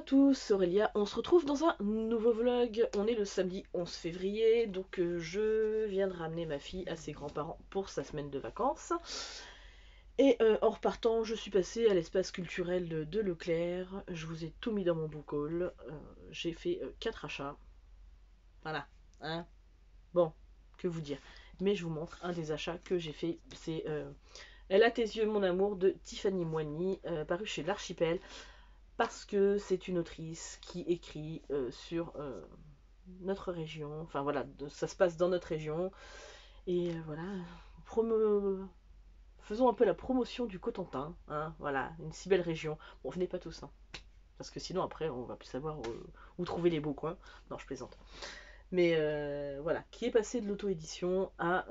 tous, c'est Aurélia. On se retrouve dans un nouveau vlog. On est le samedi 11 février, donc je viens de ramener ma fille à ses grands-parents pour sa semaine de vacances. Et en repartant, je suis passée à l'espace culturel de Leclerc. Je vous ai tout mis dans mon book haul. J'ai fait 4 achats. Voilà. Hein, bon, que vous dire. Mais je vous montre un des achats que j'ai fait. C'est Elle a tes yeux, mon amour de Tiffany Moigny, paru chez l'Archipel. Parce que c'est une autrice qui écrit sur notre région, enfin voilà, ça se passe dans notre région, et voilà, faisons un peu la promotion du Cotentin, hein, voilà, une si belle région. Bon, venez pas tous, hein, parce que sinon après on va plus savoir où trouver les beaux coins. Non, je plaisante. Mais voilà, qui est passé de l'auto-édition à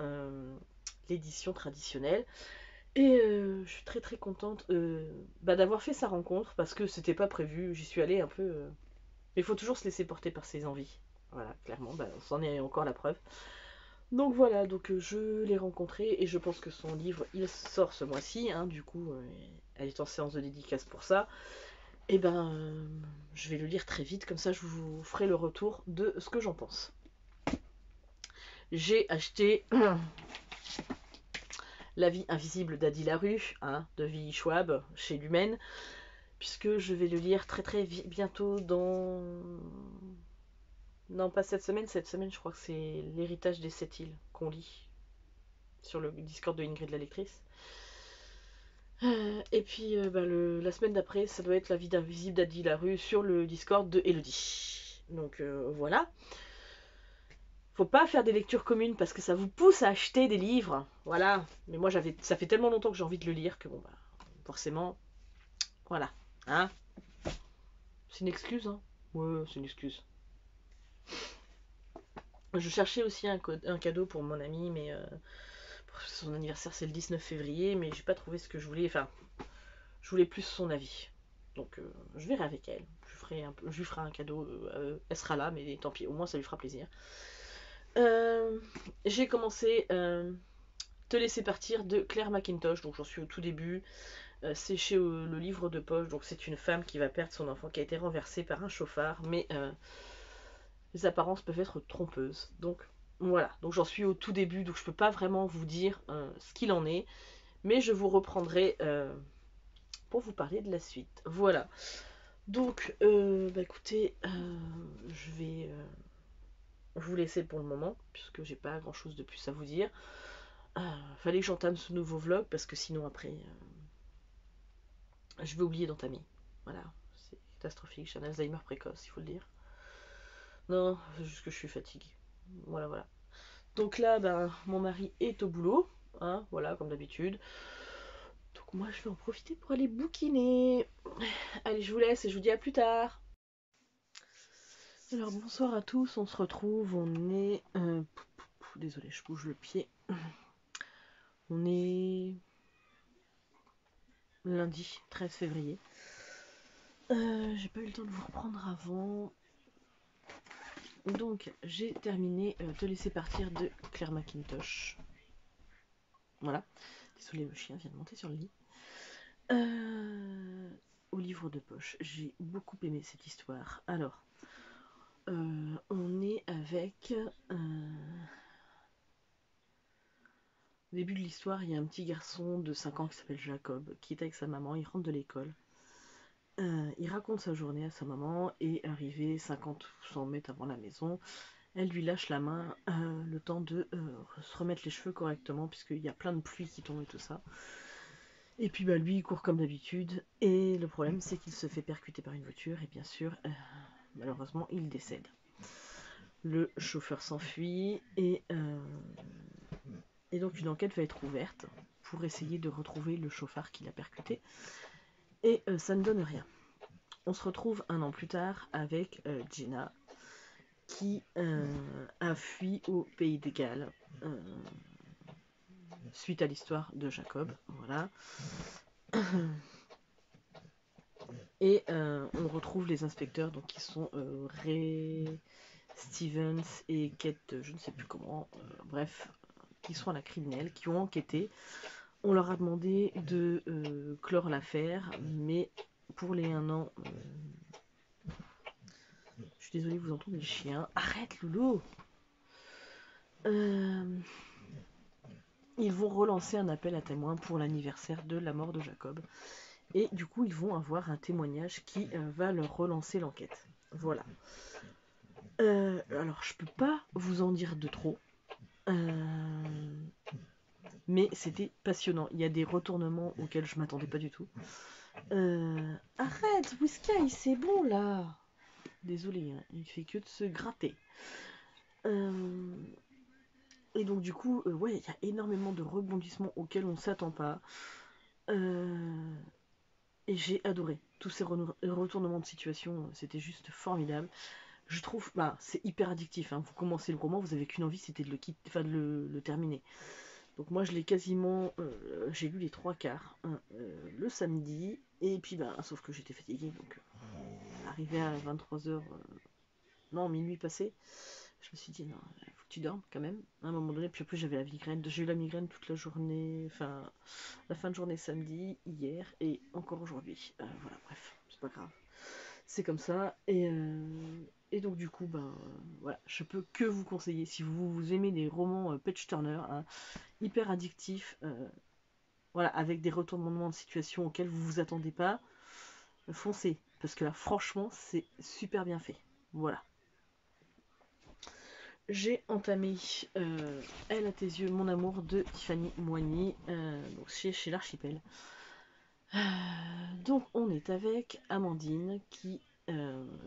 l'édition traditionnelle. Et je suis très très contente d'avoir fait sa rencontre parce que c'était pas prévu. J'y suis allée un peu. Mais il faut toujours se laisser porter par ses envies. Voilà, clairement, c'en est encore la preuve. Donc voilà, donc je l'ai rencontrée et je pense que son livre il sort ce mois-ci. Hein, du coup, elle est en séance de dédicace pour ça. Et je vais le lire très vite, comme ça je vous ferai le retour de ce que j'en pense. J'ai acheté La vie invisible d'Adi Larue, hein, de V. Schwab, chez Lumen, puisque je vais le lire très très bientôt dans... Non, pas cette semaine je crois que c'est L'héritage des 7 îles qu'on lit sur le Discord de Ingrid la lectrice. Et puis la semaine d'après, ça doit être La vie invisible d'Adi Larue sur le Discord de Elodie. Donc voilà. Faut pas faire des lectures communes parce que ça vous pousse à acheter des livres. Voilà. Mais moi, ça fait tellement longtemps que j'ai envie de le lire que bon, forcément, voilà. Hein, c'est une excuse, hein. Ouais, c'est une excuse. Je cherchais aussi un cadeau pour mon ami, mais son anniversaire c'est le 19 février, mais j'ai pas trouvé ce que je voulais. Enfin, je voulais plus son avis. Donc je verrai avec elle. Je lui ferai un cadeau. Elle sera là, mais tant pis, au moins ça lui fera plaisir. J'ai commencé Te laisser partir de Claire McIntosh, donc j'en suis au tout début. C'est chez le livre de poche, donc c'est une femme qui va perdre son enfant qui a été renversé par un chauffard, mais les apparences peuvent être trompeuses. Donc voilà, donc j'en suis au tout début, donc je peux pas vraiment vous dire ce qu'il en est, mais je vous reprendrai pour vous parler de la suite. Voilà. Donc écoutez, je vais vous laisser pour le moment, puisque j'ai pas grand chose de plus à vous dire. Fallait que j'entame ce nouveau vlog, parce que sinon après, je vais oublier d'entamer. Voilà, c'est catastrophique, j'ai un Alzheimer précoce, il faut le dire. Non, c'est juste que je suis fatiguée. Voilà, voilà. Donc là, mon mari est au boulot, hein, voilà, comme d'habitude. Donc moi, je vais en profiter pour aller bouquiner. Allez, je vous laisse et je vous dis à plus tard. Alors, bonsoir à tous, on se retrouve, on est... désolé, je bouge le pied. On est... lundi 13 février. J'ai pas eu le temps de vous reprendre avant. Donc, j'ai terminé Te laisser partir de Claire McIntosh. Voilà. Désolé, le chien vient de monter sur le lit. Au livre de poche, j'ai beaucoup aimé cette histoire. Alors, on est avec... au début de l'histoire, il y a un petit garçon de 5 ans qui s'appelle Jacob, qui est avec sa maman, il rentre de l'école. Il raconte sa journée à sa maman, et arrivé 50 ou 100 mètres avant la maison, elle lui lâche la main, le temps de se remettre les cheveux correctement, puisqu'il y a plein de pluie qui tombe et tout ça. Et puis lui il court comme d'habitude, et le problème c'est qu'il se fait percuter par une voiture, et bien sûr, malheureusement, il décède. Le chauffeur s'enfuit, et donc une enquête va être ouverte pour essayer de retrouver le chauffard qui l'a percuté, et ça ne donne rien. On se retrouve un an plus tard avec Jenna, qui a fui au pays des Galles suite à l'histoire de Jacob, voilà. Et on retrouve les inspecteurs, donc qui sont Ray Stevens et Kate, je ne sais plus comment, bref, qui sont à la criminelle, qui ont enquêté. On leur a demandé de clore l'affaire, mais pour les 1 an, désolée, vous entendez le chien. Arrête, Loulou. Ils vont relancer un appel à témoins pour l'anniversaire de la mort de Jacob. Et du coup, ils vont avoir un témoignage qui va leur relancer l'enquête. Voilà. Alors, je peux pas vous en dire de trop. Mais c'était passionnant. Il y a des retournements auxquels je m'attendais pas du tout. Arrête, Whisky, c'est bon là. Désolé, hein, il fait que de se gratter. Et donc du coup, ouais, il y a énormément de rebondissements auxquels on ne s'attend pas. Et j'ai adoré. Tous ces retournements de situation, c'était juste formidable. Je trouve, bah, c'est hyper addictif. Hein. Vous commencez le roman, vous avez qu'une envie, c'était de le quitter, enfin de le terminer. Donc moi, je l'ai quasiment, j'ai lu les 3/4 hein, le samedi. Et puis, bah, sauf que j'étais fatiguée, donc arrivé à 23h, non, minuit passé, je me suis dit, non, il faut que tu dormes quand même, à un moment donné. Puis après, j'avais la migraine. J'ai eu la migraine toute la journée, enfin, la fin de journée samedi, hier, et encore aujourd'hui. Voilà, bref, c'est pas grave. C'est comme ça. Et donc, du coup, ben, voilà, je peux que vous conseiller, si vous aimez des romans Page Turner, hein, hyper addictifs, voilà, avec des retournements de situation auxquels vous vous attendez pas, foncez. Parce que là, franchement, c'est super bien fait. Voilà. J'ai entamé Elle à tes yeux, mon amour de Tiffany Moigny, donc chez l'Archipel. Donc on est avec Amandine qui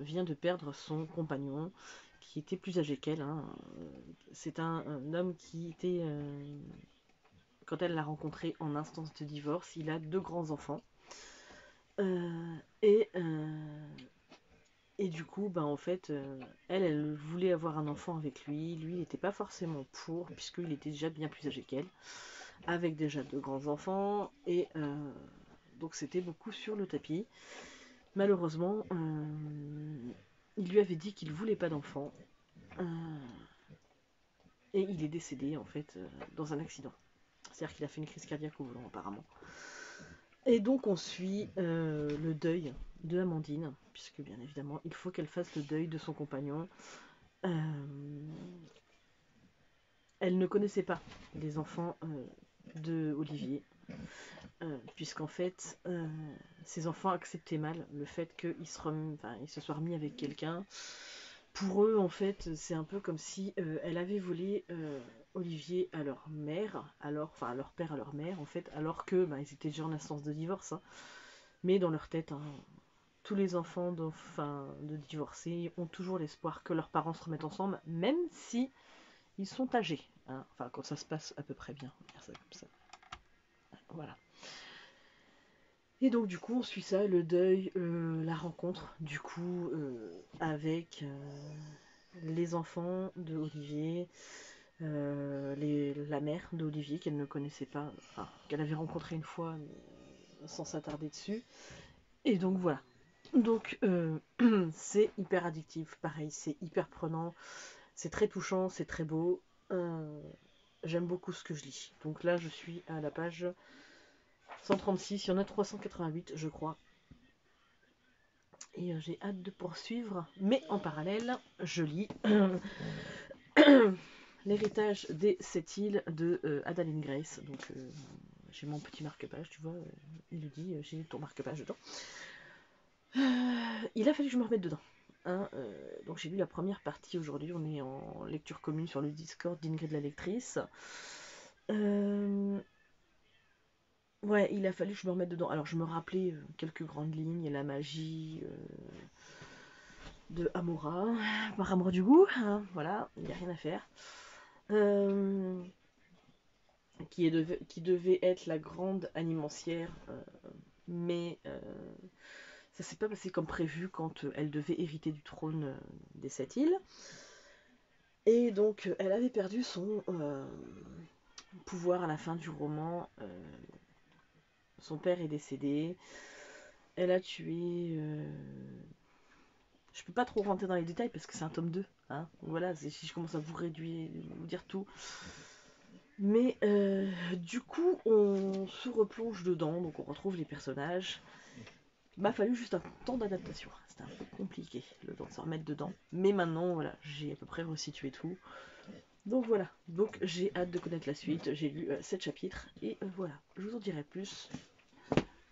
vient de perdre son compagnon qui était plus âgé qu'elle. Hein. C'est un homme qui était, quand elle l'a rencontré en instance de divorce, il a 2 grands enfants. Et du coup, ben, en fait, elle voulait avoir un enfant avec lui. Lui, il n'était pas forcément pour, puisqu'il était déjà bien plus âgé qu'elle, avec déjà 2 grands enfants. Et donc, c'était beaucoup sur le tapis. Malheureusement, il lui avait dit qu'il ne voulait pas d'enfant. Et il est décédé, en fait, dans un accident. C'est-à-dire qu'il a fait une crise cardiaque au volant, apparemment. Et donc, on suit le deuil de Amandine, puisque bien évidemment, il faut qu'elle fasse le deuil de son compagnon. Elle ne connaissait pas les enfants de Olivier, puisqu'en fait, ses enfants acceptaient mal le fait qu'il se soit remis avec quelqu'un. Pour eux, en fait, c'est un peu comme si elle avait volé Olivier à leur mère, à leur père, à leur mère, en fait, alors que bah, ils étaient déjà en instance de divorce. Hein. Mais dans leur tête, hein, tous les enfants de divorcés ont toujours l'espoir que leurs parents se remettent ensemble, même si ils sont âgés. Hein. Enfin, quand ça se passe à peu près bien, on va dire ça comme ça. Voilà. Et donc, du coup, on suit ça, le deuil, la rencontre, du coup, avec les enfants de Olivier, la mère d'Olivier qu'elle ne connaissait pas, enfin, qu'elle avait rencontré une fois, mais sans s'attarder dessus. Et donc, voilà. Donc, c'est hyper addictif, pareil, c'est hyper prenant, c'est très touchant, c'est très beau. J'aime beaucoup ce que je lis. Donc là, je suis à la page 136, il y en a 388, je crois. Et j'ai hâte de poursuivre. Mais en parallèle, je lis L'héritage des 7 îles de Adaline Grace. Donc j'ai mon petit marque-page, tu vois. Il lui dit, j'ai ton marque-page dedans. Il a fallu que je me remette dedans. Hein, donc j'ai lu la première partie aujourd'hui. On est en lecture commune sur le Discord d'Ingrid la lectrice. Ouais, il a fallu que je me remette dedans. Alors je me rappelais quelques grandes lignes, la magie de Amora, par amour du goût, hein, voilà, il n'y a rien à faire. Qui devait être la grande animancière, mais ça s'est pas passé comme prévu quand elle devait hériter du trône des 7 îles. Et donc elle avait perdu son pouvoir à la fin du roman. Son père est décédé. Elle a tué... Je peux pas trop rentrer dans les détails parce que c'est un tome 2. Hein. Voilà, si je commence à vous dire tout. Mais du coup, on se replonge dedans, donc on retrouve les personnages. m'a fallu juste un temps d'adaptation. C'était un peu compliqué le temps de se remettre dedans. Mais maintenant, voilà, j'ai à peu près resitué tout. Donc voilà, donc j'ai hâte de connaître la suite. J'ai lu 7 chapitres et voilà, je vous en dirai plus.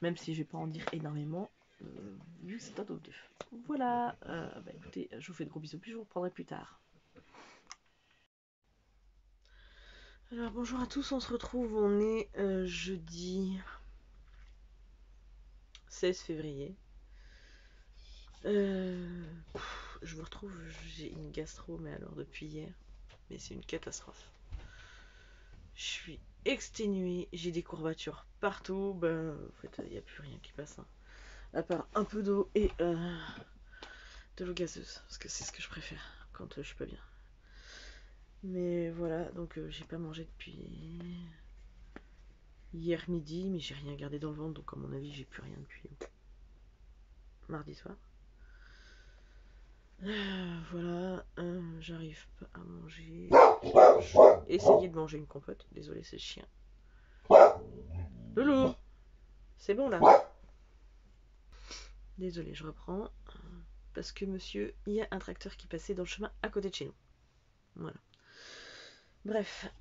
Même si je vais pas en dire énormément, vu que c'est un tome 2. Voilà, bah écoutez, je vous fais de gros bisous, puis je vous reprendrai plus tard. Alors bonjour à tous, on se retrouve, on est jeudi 16 février. Je vous retrouve, j'ai une gastro, mais alors depuis hier, mais c'est une catastrophe. Je suis exténuée, j'ai des courbatures partout, ben en fait il n'y a plus rien qui passe, hein. À part un peu d'eau et de l'eau gazeuse, parce que c'est ce que je préfère quand je suis pas bien. Mais voilà, donc j'ai pas mangé depuis hier midi, mais j'ai rien gardé dans le ventre, donc à mon avis j'ai plus rien depuis mardi soir. Voilà, j'arrive pas à manger. Je vais essayer de manger une compote. Désolé, c'est le chien. Loulou, c'est bon là. Désolé, je reprends. Parce que monsieur, il y a un tracteur qui passait dans le chemin à côté de chez nous. Voilà. Bref.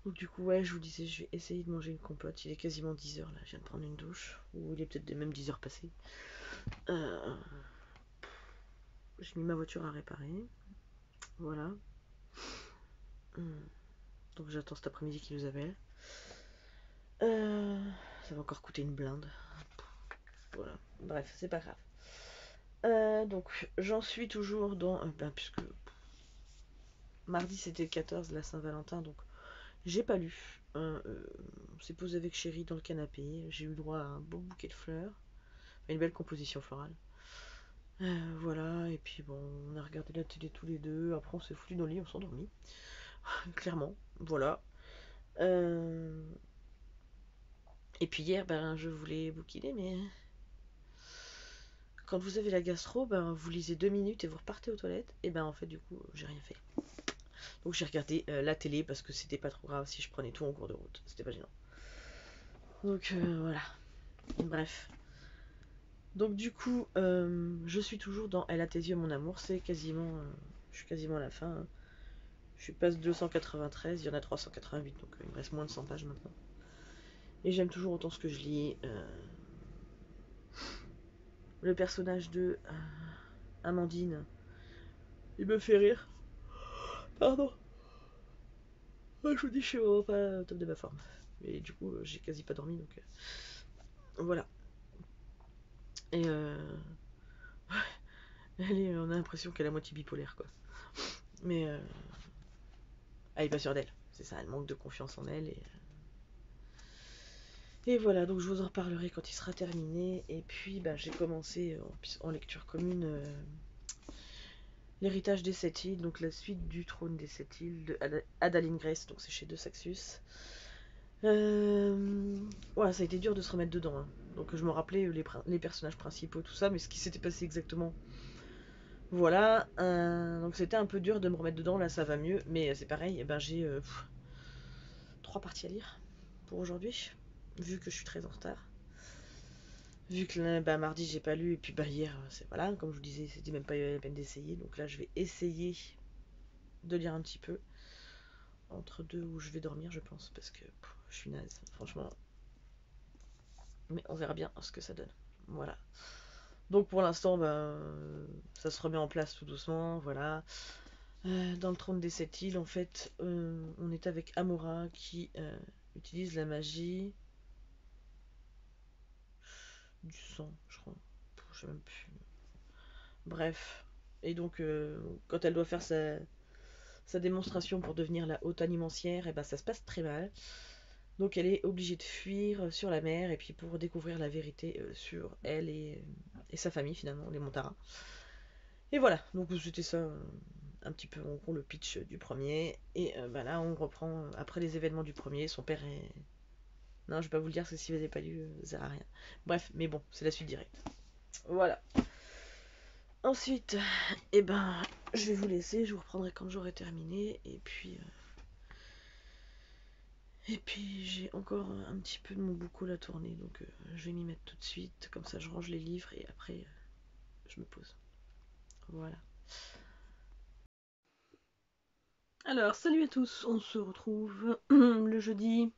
Donc du coup, ouais, je vous disais, je vais essayer de manger une compote. Il est quasiment 10h là, je viens de prendre une douche. Ou il est peut-être même 10h passées. J'ai mis ma voiture à réparer. Voilà. Donc j'attends cet après-midi qu'il nous appelle. Ça va encore coûter une blinde. Voilà. Bref, c'est pas grave. Donc j'en suis toujours dans... puisque mardi c'était le 14, la Saint-Valentin, donc j'ai pas lu. On s'est posé avec chérie dans le canapé. J'ai eu le droit à un beau bouquet de fleurs. Une belle composition florale. Voilà, et puis bon, on a regardé la télé tous les deux. Après on s'est foutu dans le lit, on s'est endormi. Clairement, voilà. Et puis hier, ben, je voulais bouquiner, mais quand vous avez la gastro, ben, vous lisez 2 minutes et vous repartez aux toilettes. Et ben en fait, du coup, j'ai rien fait. Donc j'ai regardé la télé parce que c'était pas trop grave si je prenais tout en cours de route. C'était pas gênant. Donc voilà. Bref. Donc du coup, je suis toujours dans Elle a tes yeux, mon amour. C'est quasiment... je suis quasiment à la fin, hein. Je suis passe 293, il y en a 388, donc il me reste moins de 100 pages maintenant. Et j'aime toujours autant ce que je lis. Le personnage de Amandine, il me fait rire. Pardon. Je vous dis, je suis vraiment pas au top de ma forme. Mais du coup, j'ai quasi pas dormi, donc voilà. Et on a l'impression qu'elle est à moitié bipolaire, quoi. Mais elle est pas sûre d'elle. C'est ça, elle manque de confiance en elle. Et voilà, donc je vous en reparlerai quand il sera terminé. Et puis, bah, j'ai commencé en lecture commune L'héritage des Sept Îles, donc la suite du Trône des Sept Îles de Adaline Grace, donc c'est chez De Saxus. Voilà, ça a été dur de se remettre dedans, hein. Donc je me rappelais les personnages principaux, tout ça, mais ce qui s'était passé exactement. Voilà, donc c'était un peu dur de me remettre dedans, là ça va mieux, mais c'est pareil, eh ben, j'ai 3 parties à lire pour aujourd'hui, vu que je suis très en retard. Vu que là, bah, mardi j'ai pas lu, et puis bah, hier, voilà, comme je vous disais, c'était même pas la peine d'essayer, donc là je vais essayer de lire un petit peu. Entre deux où je vais dormir, je pense, parce que je suis naze, franchement. Mais on verra bien ce que ça donne. Voilà. Donc pour l'instant, ben, ça se remet en place tout doucement, voilà. Dans le trône des sept îles, en fait, on est avec Amora qui utilise la magie du sang, je crois. Je sais même plus. Bref. Et donc, quand elle doit faire sa démonstration pour devenir la haute animancière, et ben ça se passe très mal. Donc elle est obligée de fuir sur la mer et puis pour découvrir la vérité sur elle et sa famille finalement, les Montara. Et voilà, donc c'était ça un petit peu en gros le pitch du premier. Et bah là on reprend après les événements du premier, son père est... Non, je vais pas vous le dire parce que si vous n'avez pas lu, ça sert à rien. Bref, mais bon, c'est la suite directe. Voilà. Ensuite, eh ben, je vais vous laisser, je vous reprendrai quand j'aurai terminé. Et puis... Et puis j'ai encore un petit peu de mon boucol à tourner, donc je vais m'y mettre tout de suite, comme ça je range les livres et après je me pose. Voilà. Alors, salut à tous, on se retrouve le jeudi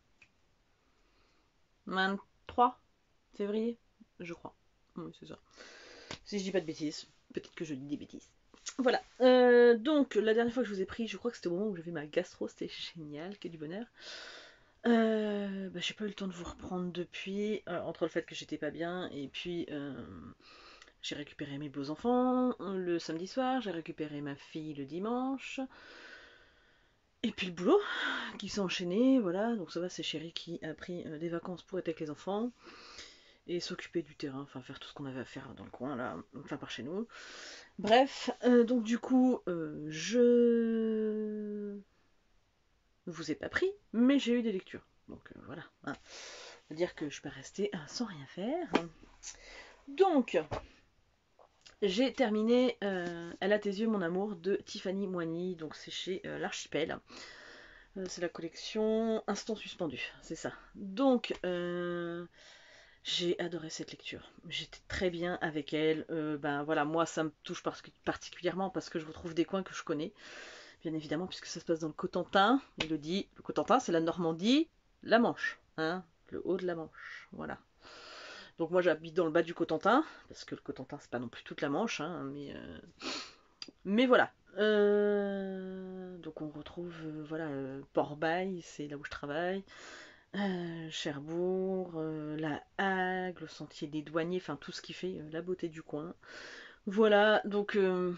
23 février, je crois. Oui, c'est ça. Si je dis pas de bêtises, peut-être que je dis des bêtises. Voilà, donc la dernière fois que je vous ai pris, je crois que c'était au moment où j'avais ma gastro, c'était génial, que du bonheur. J'ai pas eu le temps de vous reprendre depuis, entre le fait que j'étais pas bien et puis j'ai récupéré mes beaux enfants le samedi soir, j'ai récupéré ma fille le dimanche, et puis le boulot qui s'est enchaîné, voilà, donc ça va, c'est Chéri qui a pris des vacances pour être avec les enfants et s'occuper du terrain, enfin faire tout ce qu'on avait à faire dans le coin là, enfin par chez nous. Bref, donc du coup, je ne vous ai pas pris, mais j'ai eu des lectures. Donc voilà, hein. Ça veut dire que je peux rester sans rien faire. Donc, j'ai terminé Elle a tes yeux, mon amour de Tiffany Moigny, donc c'est chez l'Archipel. C'est la collection Instant suspendu, c'est ça. Donc, j'ai adoré cette lecture. J'étais très bien avec elle. Ben voilà, moi ça me touche particulièrement parce que je retrouve des coins que je connais, bien évidemment, puisque ça se passe dans le Cotentin. Il le dit, le Cotentin, c'est la Normandie, la Manche, hein, le haut de la Manche, voilà. Donc moi j'habite dans le bas du Cotentin, parce que le Cotentin c'est pas non plus toute la Manche, hein, mais voilà. Donc on retrouve voilà Port-Bail, c'est là où je travaille, Cherbourg, la Hague, le sentier des douaniers, enfin tout ce qui fait la beauté du coin. Voilà, donc je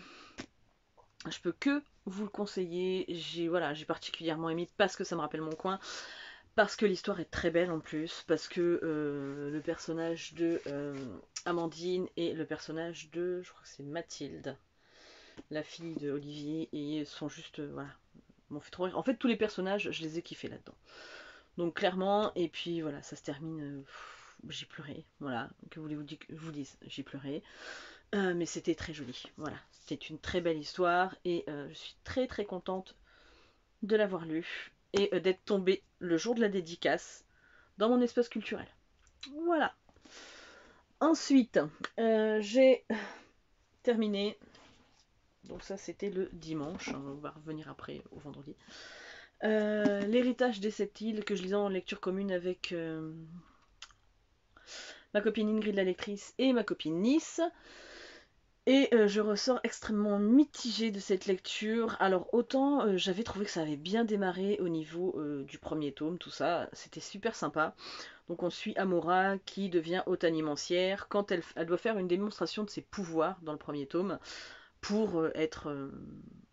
peux que vous le conseiller. J'ai particulièrement aimé parce que ça me rappelle mon coin, parce que l'histoire est très belle en plus, parce que le personnage de Amandine et le personnage de, je crois que c'est Mathilde, la fille de Olivier, et sont juste, voilà, m'ont fait trop rire. En fait, tous les personnages, je les ai kiffés là-dedans. Donc clairement, et puis voilà, ça se termine, j'ai pleuré, voilà, que voulez-vous que je vous dise, j'ai pleuré. Mais c'était très joli, voilà, c'était une très belle histoire, et je suis très très contente de l'avoir lu, et d'être tombée le jour de la dédicace dans mon espace culturel. Voilà. Ensuite, j'ai terminé. Donc ça, c'était le dimanche. On va revenir après au vendredi. L'héritage des sept îles que je lisais en lecture commune avec ma copine Ingrid la lectrice et ma copine Nice. Et je ressors extrêmement mitigée de cette lecture. Alors autant j'avais trouvé que ça avait bien démarré au niveau du premier tome, tout ça, c'était super sympa. Donc on suit Amora qui devient haute animancière quand elle doit faire une démonstration de ses pouvoirs dans le premier tome pour être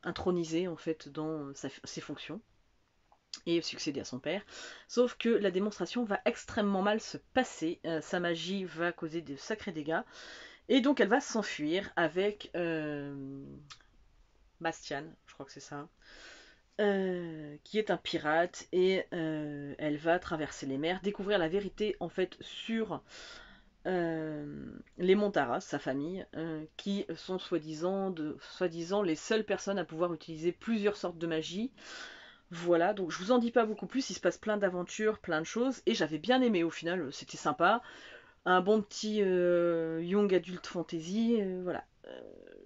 intronisée en fait dans ses fonctions et succéder à son père. Sauf que la démonstration va extrêmement mal se passer, sa magie va causer de sacrés dégâts et donc elle va s'enfuir avec Bastian, je crois que c'est ça, qui est un pirate et elle va traverser les mers, découvrir la vérité en fait sur les Montaras, sa famille, qui sont soi-disant les seules personnes à pouvoir utiliser plusieurs sortes de magie. Voilà, donc je vous en dis pas beaucoup plus, il se passe plein d'aventures, plein de choses, et j'avais bien aimé au final, c'était sympa. Un bon petit young adult fantasy, voilà.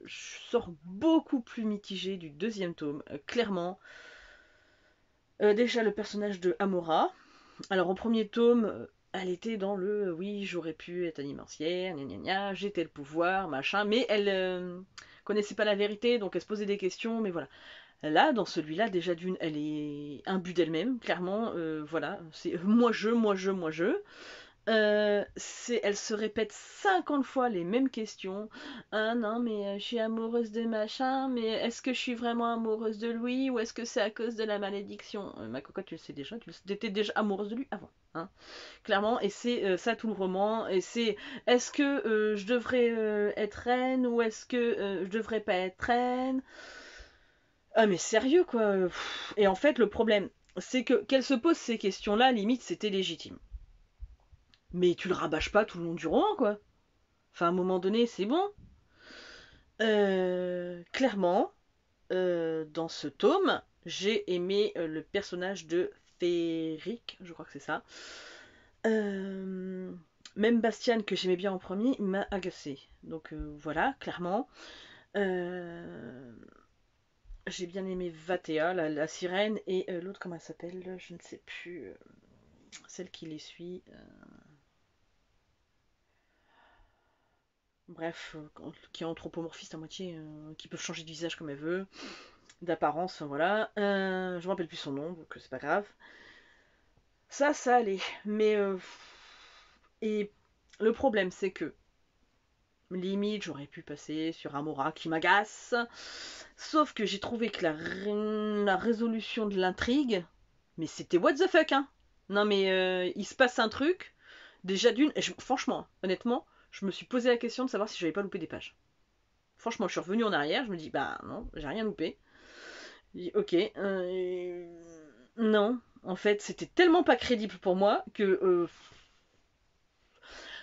Je sors beaucoup plus mitigée du deuxième tome, clairement. Déjà le personnage de Amora. Alors au premier tome, elle était dans le oui, j'aurais pu être animancière, gna gna gna, j'étais le pouvoir, machin, mais elle connaissait pas la vérité, donc elle se posait des questions, mais voilà. Là, dans celui-là, déjà d'une, elle est imbue d'elle-même, clairement, voilà, c'est moi je, moi je, moi je. Elle se répète 50 fois les mêmes questions. Ah non, mais je suis amoureuse de machin, mais est-ce que je suis vraiment amoureuse de lui ou est-ce que c'est à cause de la malédiction? Ma cocotte, tu le sais déjà, tu étais déjà amoureuse de lui avant, hein, clairement. Et c'est ça tout le roman. Et c'est est-ce que je devrais être reine ou est-ce que je devrais pas être reine? Ah, mais sérieux quoi. Et en fait, le problème, c'est que qu'elle se pose ces questions-là, limite, c'était légitime. Mais tu le rabâches pas tout le long du roman, quoi. Enfin, à un moment donné, c'est bon. Clairement, dans ce tome, j'ai aimé le personnage de atmosphérique, je crois que c'est ça. Euh, Même Bastian, que j'aimais bien en premier, il m'a agacé. Donc voilà, clairement. Euh, j'ai bien aimé Vatea, la sirène, et l'autre, comment elle s'appelle? Je ne sais plus. Celle qui les suit. Bref, qui est anthropomorphiste à moitié, qui peut changer de visage comme elle veut, d'apparence, enfin voilà. Je me rappelle plus son nom, donc c'est pas grave. Ça allait. Mais. Et le problème, c'est que limite, j'aurais pu passer sur Amora qui m'agace. Sauf que j'ai trouvé que la résolution de l'intrigue, mais c'était what the fuck, hein. Non mais il se passe un truc, déjà d'une, franchement, honnêtement, je me suis posé la question de savoir si j'avais pas loupé des pages. Franchement, je suis revenue en arrière, je me dis, bah non, j'ai rien loupé. Je dis, ok, non, en fait, c'était tellement pas crédible pour moi que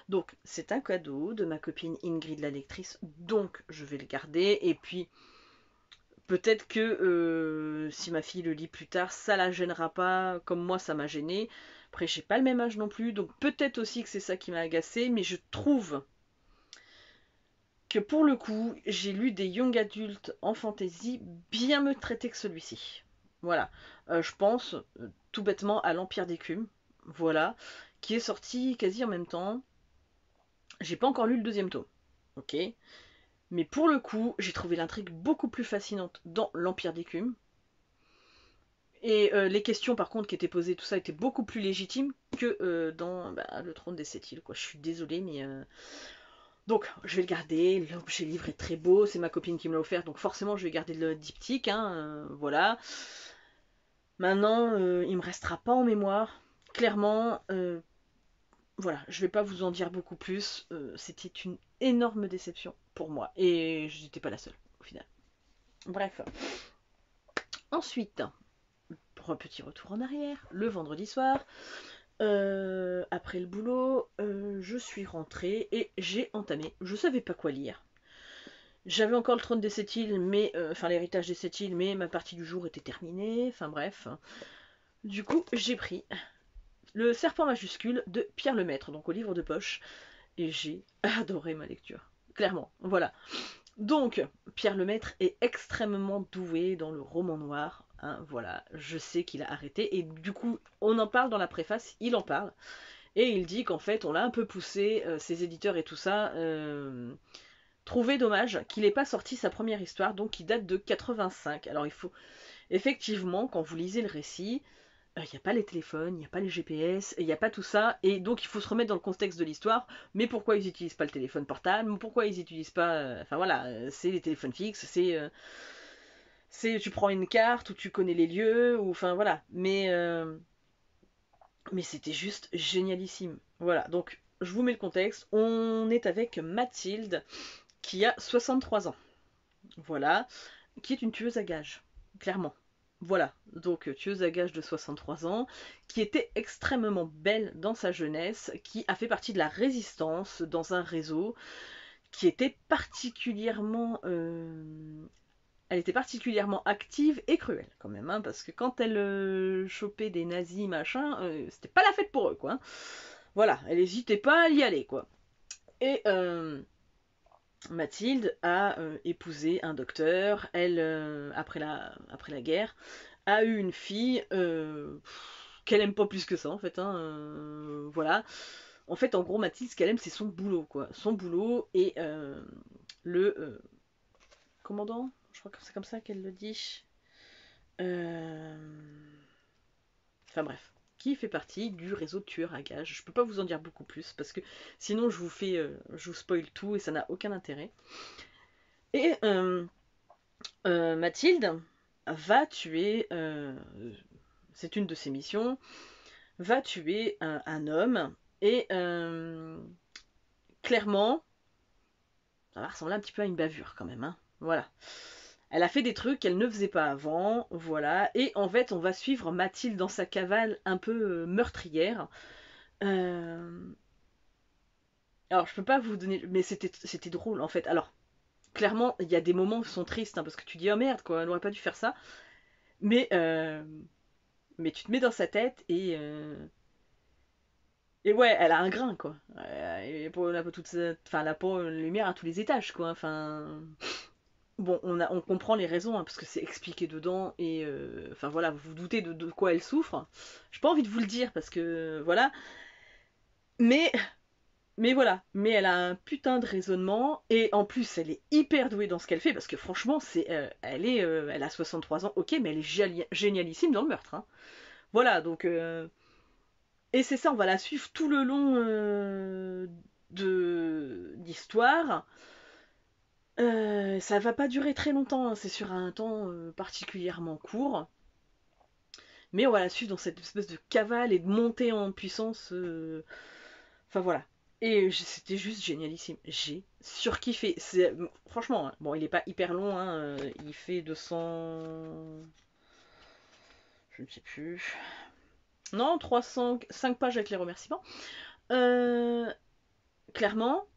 donc, c'est un cadeau de ma copine Ingrid la lectrice, donc je vais le garder. Et puis, peut-être que si ma fille le lit plus tard, ça la gênera pas comme moi ça m'a gêné. Après, j'ai pas le même âge non plus, donc peut-être aussi que c'est ça qui m'a agacé, mais je trouve que pour le coup, j'ai lu des young adultes en fantasy bien mieux traités que celui-ci. Voilà. Je pense tout bêtement à l'Empire d'écume, voilà, qui est sorti quasi en même temps. J'ai pas encore lu le deuxième tome, ok. Mais pour le coup, j'ai trouvé l'intrigue beaucoup plus fascinante dans l'Empire d'écume. Et les questions, par contre, qui étaient posées, tout ça, étaient beaucoup plus légitimes que dans le trône des sept îles, quoi. Je suis désolée, mais... Donc, je vais le garder. L'objet livre est très beau. C'est ma copine qui me l'a offert, donc forcément, je vais garder le diptyque, hein, voilà. Maintenant, il me restera pas en mémoire. Clairement, voilà, je vais pas vous en dire beaucoup plus. C'était une énorme déception pour moi. Et je n'étais pas la seule, au final. Bref. Ensuite, pour un petit retour en arrière, le vendredi soir, après le boulot, je suis rentrée et j'ai entamé. Je savais pas quoi lire. J'avais encore le trône des sept îles, mais enfin l'héritage des sept îles, mais ma partie du jour était terminée. Enfin bref. Du coup, j'ai pris le serpent majuscule de Pierre Lemaître, donc au livre de poche, et j'ai adoré ma lecture. Clairement, voilà. Donc, Pierre Lemaître est extrêmement doué dans le roman noir. Hein, voilà, je sais qu'il a arrêté. Et du coup, on en parle dans la préface, il en parle. Et il dit qu'en fait, on l'a un peu poussé, ses éditeurs et tout ça. Trouvé dommage qu'il n'ait pas sorti sa première histoire, donc qui date de 85. Alors il faut, effectivement, quand vous lisez le récit, il n'y a pas les téléphones, il n'y a pas les GPS, il n'y a pas tout ça, et donc il faut se remettre dans le contexte de l'histoire. Mais pourquoi ils n'utilisent pas le téléphone portable? Pourquoi ils n'utilisent pas... Enfin voilà, c'est les téléphones fixes, c'est tu prends une carte ou tu connais les lieux, ou enfin voilà. Mais c'était juste génialissime. Voilà, donc je vous mets le contexte. On est avec Mathilde, qui a 63 ans. Voilà, qui est une tueuse à gages, clairement. Voilà, donc tueuse à gages de 63 ans, qui était extrêmement belle dans sa jeunesse, qui a fait partie de la résistance dans un réseau, qui était particulièrement... elle était particulièrement active et cruelle quand même, hein, parce que quand elle chopait des nazis, machin, c'était pas la fête pour eux, quoi. Voilà, elle hésitait pas à y aller, quoi. Et Mathilde a épousé un docteur. Elle, après la guerre, a eu une fille qu'elle aime pas plus que ça, en fait. Hein, voilà. En fait, en gros, Mathilde, ce qu'elle aime, c'est son boulot, quoi. Son boulot et le commandant, je crois que c'est comme ça qu'elle le dit. Euh, Enfin bref, qui fait partie du réseau de tueurs à gages. Je peux pas vous en dire beaucoup plus parce que sinon je vous spoil tout et ça n'a aucun intérêt. Et Mathilde va tuer, c'est une de ses missions, va tuer un homme et clairement, ça va ressembler un petit peu à une bavure quand même, hein. Voilà. Elle a fait des trucs qu'elle ne faisait pas avant, voilà. Et en fait, on va suivre Mathilde dans sa cavale un peu meurtrière. Euh, Alors, je peux pas vous donner, mais c'était drôle en fait. Alors, clairement, il y a des moments qui sont tristes hein, parce que tu dis oh merde quoi, elle aurait pas dû faire ça. Mais Mais tu te mets dans sa tête et ouais, elle a un grain, quoi. Et pour la, toute, enfin, la peau, lumière à tous les étages, quoi. Enfin, bon, on comprend les raisons, hein, parce que c'est expliqué dedans, et enfin voilà, vous vous doutez de quoi elle souffre. J'ai pas envie de vous le dire, parce que voilà. Mais, mais voilà, mais elle a un putain de raisonnement, et en plus, elle est hyper douée dans ce qu'elle fait, parce que franchement, elle a 63 ans, ok, mais elle est génialissime dans le meurtre, hein. Voilà, donc. Et c'est ça, on va la suivre tout le long de l'histoire. Ça va pas durer très longtemps, hein, c'est sur un temps particulièrement court. Mais on va la suivre dans cette espèce de cavale et de montée en puissance. Enfin voilà. Et c'était juste génialissime. J'ai surkiffé. Franchement, hein, bon, il est pas hyper long, hein, il fait 200. Je ne sais plus. Non, 305 pages avec les remerciements. Euh, Clairement,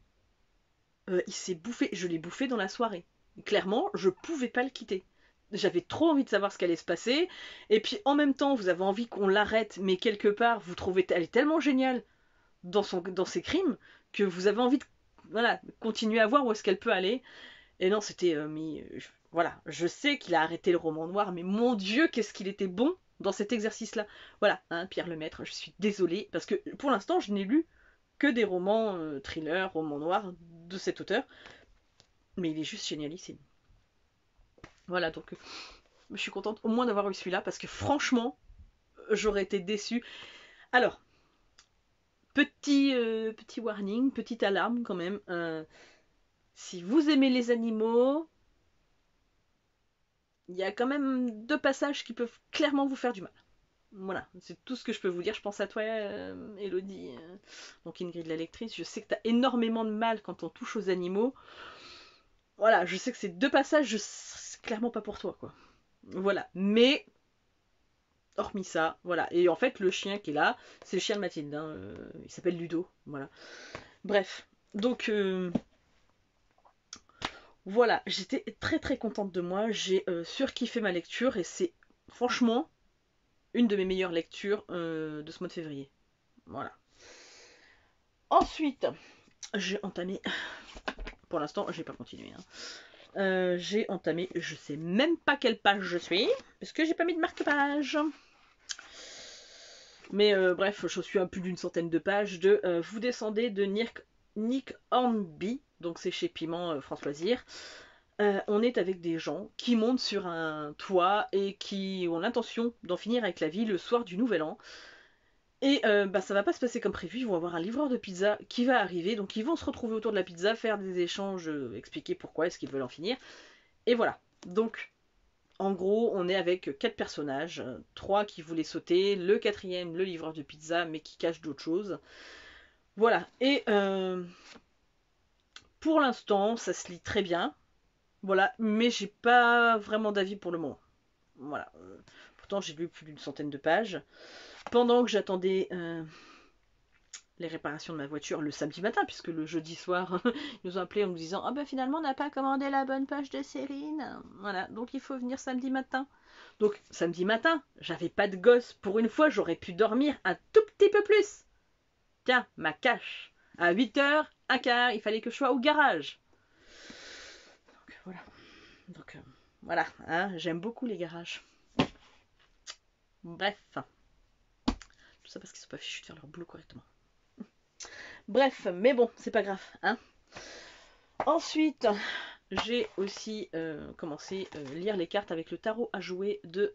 il s'est bouffé. Je l'ai bouffé dans la soirée. Clairement, je pouvais pas le quitter. J'avais trop envie de savoir ce qu'allait se passer. Et puis en même temps, vous avez envie qu'on l'arrête, mais quelque part, vous trouvez elle est tellement géniale dans ses crimes que vous avez envie de voilà, continuer à voir où est-ce qu'elle peut aller. Et non, c'était. Voilà, je sais qu'il a arrêté le roman noir, mais mon Dieu, qu'est-ce qu'il était bon dans cet exercice-là. Voilà, hein, Pierre Lemaître, je suis désolée, parce que pour l'instant, je n'ai lu que des romans thrillers, romans noirs de cet auteur, mais il est juste génialissime. Voilà, donc je suis contente au moins d'avoir eu celui-là, parce que franchement, j'aurais été déçue. Alors, petit warning, petite alarme quand même. Si vous aimez les animaux, il y a quand même 2 passages qui peuvent clairement vous faire du mal. Voilà, c'est tout ce que je peux vous dire. Je pense à toi, Elodie, donc Ingrid la lectrice. Je sais que tu as énormément de mal quand on touche aux animaux. Voilà, je sais que ces 2 passages, c'est clairement pas pour toi, quoi. Voilà, mais hormis ça, voilà. Et en fait, le chien qui est là, c'est le chien de Mathilde, hein, il s'appelle Ludo, voilà. Bref, donc voilà, j'étais très très contente de moi, j'ai surkiffé ma lecture et c'est franchement une de mes meilleures lectures de ce mois de février. Voilà. Ensuite, j'ai entamé, pour l'instant, j'ai pas continué, hein. J'ai entamé, je sais même pas quelle page je suis, parce que j'ai pas mis de marque-page. Mais bref, je suis à plus d'une centaine de pages de Vous descendez de Nick Hornby, donc c'est chez Piment Françoisir. On est avec des gens qui montent sur un toit et qui ont l'intention d'en finir avec la vie le soir du Nouvel An. Et bah, ça va pas se passer comme prévu, ils vont avoir un livreur de pizza qui va arriver, donc ils vont se retrouver autour de la pizza, faire des échanges, expliquer pourquoi est-ce qu'ils veulent en finir. Et voilà. Donc, en gros, on est avec 4 personnages, 3 qui voulaient sauter, le quatrième, le livreur de pizza, mais qui cache d'autres choses. Voilà. Et pour l'instant, ça se lit très bien. Voilà. Mais j'ai pas vraiment d'avis pour le moment. Voilà. Pourtant, j'ai lu plus d'une centaine de pages. Pendant que j'attendais les réparations de ma voiture le samedi matin, puisque le jeudi soir, ils nous ont appelé en nous disant ah ben finalement on n'a pas commandé la bonne page de Céline. Voilà, donc il faut venir samedi matin. Donc samedi matin, j'avais pas de gosse. Pour une fois, j'aurais pu dormir un tout petit peu plus. Tiens, ma cache. À 8h15, il fallait que je sois au garage. Donc voilà. Donc voilà, hein, j'aime beaucoup les garages. Bref. Tout ça parce qu'ils sont pas fichus de faire leur boulot correctement. Bref, mais bon, c'est pas grave, hein. Ensuite, j'ai aussi commencé à lire les cartes avec le tarot à jouer de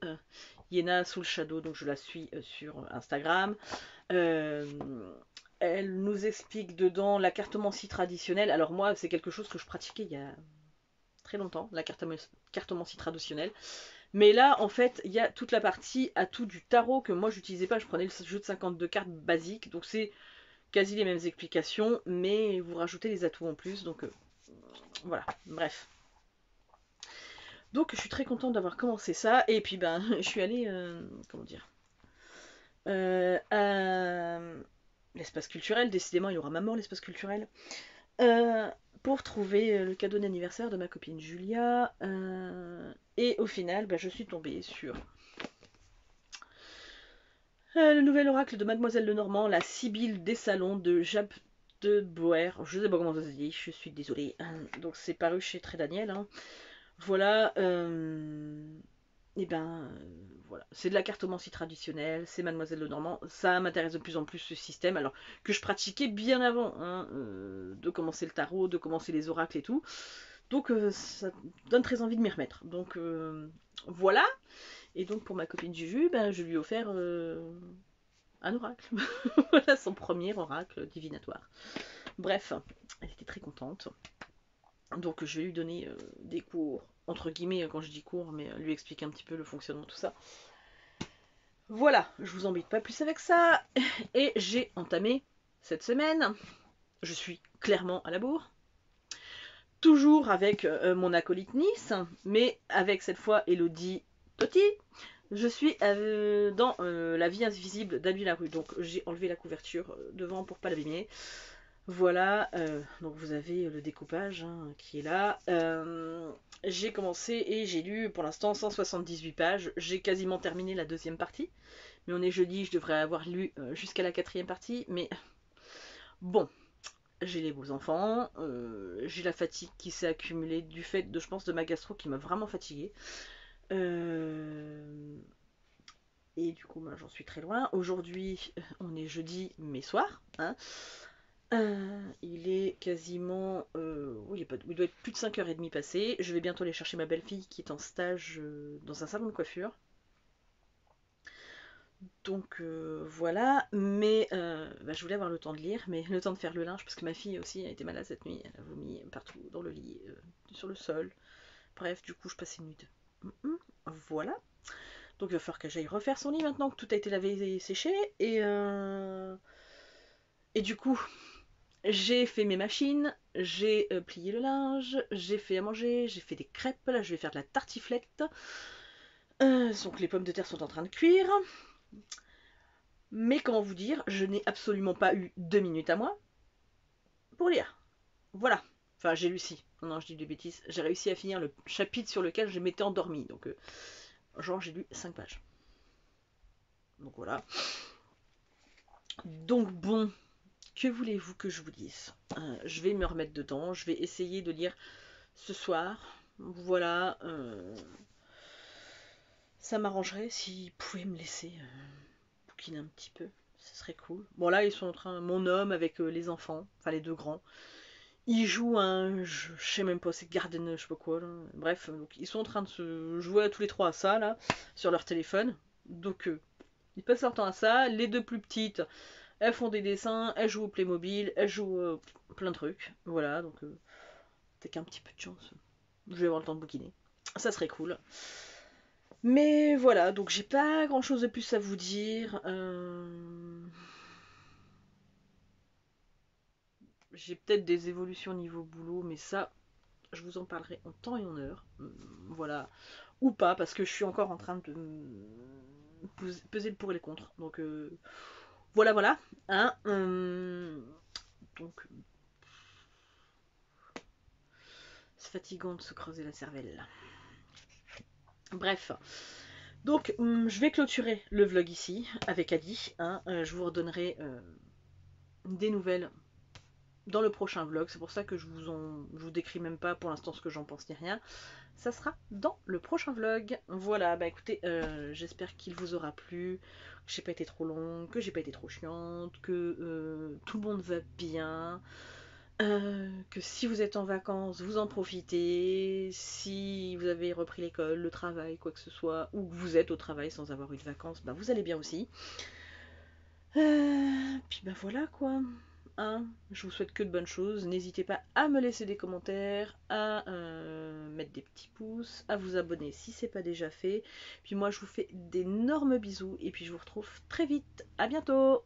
Yéna Soul Shadow, donc je la suis sur Instagram. Elle nous explique dedans la cartomancie traditionnelle. Alors moi, c'est quelque chose que je pratiquais il y a très longtemps, la cartomancie traditionnelle. Mais là, en fait, il y a toute la partie atout du tarot que moi, j'utilisais pas. Je prenais le jeu de 52 cartes basique, donc c'est quasi les mêmes explications, mais vous rajoutez les atouts en plus, donc voilà, bref. Donc je suis très contente d'avoir commencé ça, et puis ben je suis allée, comment dire, à l'espace culturel, décidément il y aura ma mort l'espace culturel, pour trouver le cadeau d'anniversaire de ma copine Julia, et au final ben, je suis tombée sur Le nouvel oracle de Mademoiselle Lenormand, la Sibylle des salons de Jacques de Boer. Je sais pas comment ça se dit, je suis désolée. Donc c'est paru chez Très Daniel. Hein. Voilà. Et ben voilà, c'est de la cartomancie traditionnelle, c'est Mademoiselle Lenormand. Ça m'intéresse de plus en plus ce système, alors que je pratiquais bien avant hein, de commencer le tarot, de commencer les oracles et tout. Donc ça donne très envie de m'y remettre. Donc voilà. Et donc pour ma copine Juju, ben, je lui ai offert un oracle. Voilà son premier oracle divinatoire. Bref, elle était très contente. Donc je vais lui donner des cours, entre guillemets quand je dis cours, mais lui expliquer un petit peu le fonctionnement, tout ça. Voilà, je vous embête pas plus avec ça. Et j'ai entamé cette semaine. Je suis clairement à la bourre. Toujours avec mon acolyte Nice, mais avec cette fois Elodie Totti. Je suis dans La vie invisible d'Abby Larue. Donc j'ai enlevé la couverture devant pour pas l'abîmer. Voilà, donc vous avez le découpage hein, qui est là. J'ai commencé et j'ai lu pour l'instant 178 pages. J'ai quasiment terminé la deuxième partie. Mais on est jeudi, je devrais avoir lu jusqu'à la quatrième partie. Mais bon, j'ai les beaux enfants. J'ai la fatigue qui s'est accumulée du fait de, je pense, de ma gastro qui m'a vraiment fatiguée. Et du coup, ben, j'en suis très loin. Aujourd'hui, on est jeudi, mais soir. Hein. Il est quasiment. Oui, il doit être plus de 5h30 passé. Je vais bientôt aller chercher ma belle-fille qui est en stage dans un salon de coiffure. Donc voilà, mais bah, je voulais avoir le temps de lire, mais le temps de faire le linge, parce que ma fille aussi a été malade cette nuit, elle a vomi partout, dans le lit, sur le sol. Bref, du coup, je passais une nuit voilà. Donc il va falloir que j'aille refaire son lit maintenant que tout a été lavé et séché. Et du coup, j'ai fait mes machines, j'ai plié le linge, j'ai fait à manger, j'ai fait des crêpes, là je vais faire de la tartiflette. Donc les pommes de terre sont en train de cuire. Mais comment vous dire, je n'ai absolument pas eu 2 minutes à moi pour lire. Voilà. Enfin, j'ai réussi. Non, je dis des bêtises. J'ai réussi à finir le chapitre sur lequel je m'étais endormie. Donc, genre, j'ai lu 5 pages. Donc voilà. Donc bon, que voulez-vous que je vous dise Je vais me remettre dedans. Je vais essayer de lire ce soir. Voilà. Ça m'arrangerait s'ils pouvaient me laisser bouquiner un petit peu. Ce serait cool. Bon là, ils sont en train... Mon homme avec les enfants, enfin les deux grands, ils jouent à un jeu, je sais même pas, c'est Garden, je sais pas quoi. Là. Bref, donc ils sont en train de se jouer à tous les trois à ça, là, sur leur téléphone. Donc ils passent leur temps à ça. Les deux plus petites, elles font des dessins, elles jouent au Playmobil, elles jouent plein de trucs. Voilà, donc avec un petit peu de chance, je vais avoir le temps de bouquiner. Ça serait cool. Mais voilà, donc j'ai pas grand chose de plus à vous dire. J'ai peut-être des évolutions niveau boulot, mais ça, je vous en parlerai en temps et en heure. Voilà. Ou pas, parce que je suis encore en train de peser le pour et le contre. Donc voilà, voilà. Hein, donc c'est fatigant de se creuser la cervelle. Bref. Donc je vais clôturer le vlog ici avec Adi. Hein, je vous redonnerai des nouvelles dans le prochain vlog. C'est pour ça que je vous décris même pas pour l'instant ce que j'en pense ni rien. Ça sera dans le prochain vlog. Voilà, bah écoutez, j'espère qu'il vous aura plu, que j'ai pas été trop longue, que j'ai pas été trop chiante, que tout le monde va bien, que si vous êtes en vacances, vous en profitez, si vous avez repris l'école, le travail, quoi que ce soit, ou que vous êtes au travail sans avoir eu de vacances, bah vous allez bien aussi. Puis bah voilà quoi. Hein, je vous souhaite que de bonnes choses. N'hésitez pas à me laisser des commentaires, à mettre des petits pouces, à vous abonner si c'est pas déjà fait. Puis moi je vous fais d'énormes bisous et puis je vous retrouve très vite. À bientôt.